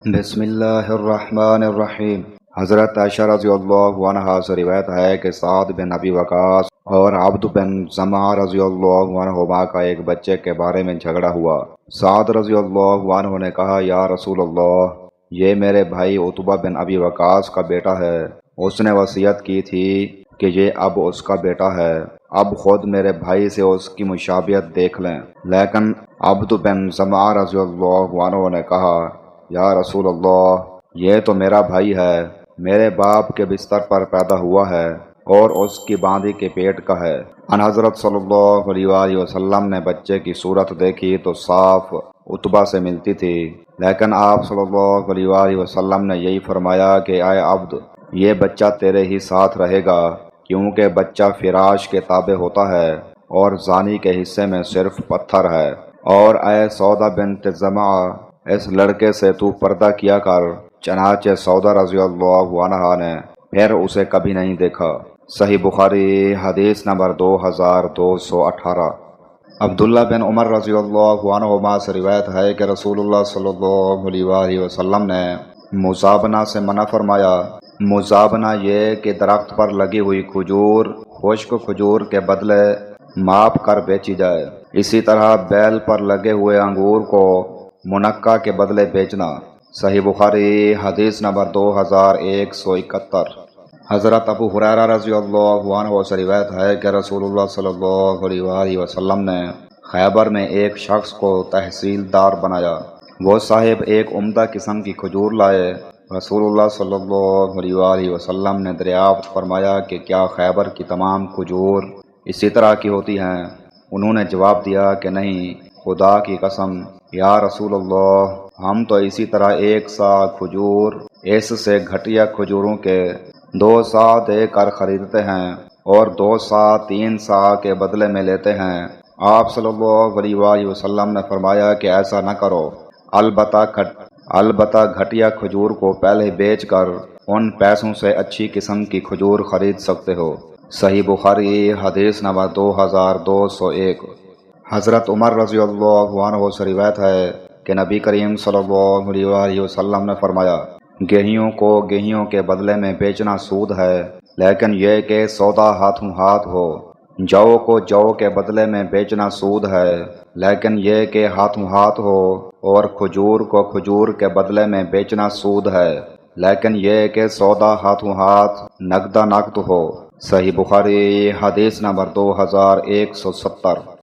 بسم اللہ الرحمن الرحیم۔ حضرت عائشہ رضی اللہ عنہا سے روایت ہے کہ سعد بن ابی وقاص اور عبد بن زمعہ رضی اللہ عنہما کا ایک بچے کے بارے میں جھگڑا ہوا۔ سعد رضی اللہ عنہ نے کہا، یا رسول اللہ، یہ میرے بھائی عتبہ بن ابی وقاص کا بیٹا ہے۔ اس نے وصیت کی تھی کہ یہ اب اس کا بیٹا ہے۔ اب خود میرے بھائی سے اس کی مشابہت دیکھ لیں۔ لیکن عبد بن زمعہ رضی اللہ عنہ نے کہا، یا رسول اللہ، یہ تو میرا بھائی ہے، میرے باپ کے بستر پر پیدا ہوا ہے اور اس کی باندھی کے پیٹ کا ہے۔ ان حضرت صلی اللہ علیہ وآلہ وسلم نے بچے کی صورت دیکھی تو صاف عتبہ سے ملتی تھی، لیکن آپ صلی اللہ علیہ وآلہ وسلم نے یہی فرمایا کہ اے عبد، یہ بچہ تیرے ہی ساتھ رہے گا، کیونکہ بچہ فراش کے تابع ہوتا ہے اور زانی کے حصے میں صرف پتھر ہے۔ اور اے سودا بنت زمعہ، اس لڑکے سے تو پردہ کیا کر۔ چنانچہ سودا رضی اللہ عنہا نے پھر اسے کبھی نہیں دیکھا۔ صحیح بخاری حدیث نمبر 2218۔ عبداللہ بن عمر رضی اللہ عنہما سے روایت ہے کہ رسول اللہ صلی اللہ علیہ وآلہ وسلم نے مزابنہ سے منع فرمایا۔ مزابنہ یہ کہ درخت پر لگی ہوئی کھجور خشک کھجور کے بدلے ماپ کر بیچی جائے، اسی طرح بیل پر لگے ہوئے انگور کو منقع کے بدلے بیچنا۔ صحیح بخاری حدیث نمبر 2171۔ حضرت ابو ہریرہ رضی اللہ عنہ سے روایت ہے کہ رسول اللہ صلی اللہ علیہ وآلہ وسلم نے خیبر میں ایک شخص کو تحصیلدار بنایا۔ وہ صاحب ایک عمدہ قسم کی کھجور لائے۔ رسول اللہ صلی اللہ علیہ وآلہ وسلم نے دریافت فرمایا کہ کیا خیبر کی تمام کھجور اسی طرح کی ہوتی ہیں؟ انہوں نے جواب دیا کہ نہیں، خدا کی قسم یا رسول اللہ، ہم تو اسی طرح ایک سا کھجور اس سے گھٹیا کھجوروں کے 2 سا دے کر خریدتے ہیں اور 2 سا 3 سا کے بدلے میں لیتے ہیں۔ آپ صلی اللہ علیہ وآلہ وسلم نے فرمایا کہ ایسا نہ کرو، البتہ گھٹیا کھجور کو پہلے بیچ کر ان پیسوں سے اچھی قسم کی کھجور خرید سکتے ہو۔ صحیح بخاری حدیث نمبر 2201۔ حضرت عمر رضی اللہ عنہ سے روایت ہے کہ نبی کریم صلی اللہ علیہ وآلہ وسلم نے فرمایا، گیہوں کو گیہوں کے بدلے میں بیچنا سود ہے، لیکن یہ کہ سودا ہاتھوں ہاتھ ہو۔ جو کو جو کے بدلے میں بیچنا سود ہے، لیکن یہ کہ ہاتھوں ہاتھ ہو، اور کھجور کو کھجور کے بدلے میں بیچنا سود ہے، لیکن یہ کہ سودا ہاتھوں ہاتھ نقدہ نقد ہو۔ صحیح بخاری حدیث نمبر 2170۔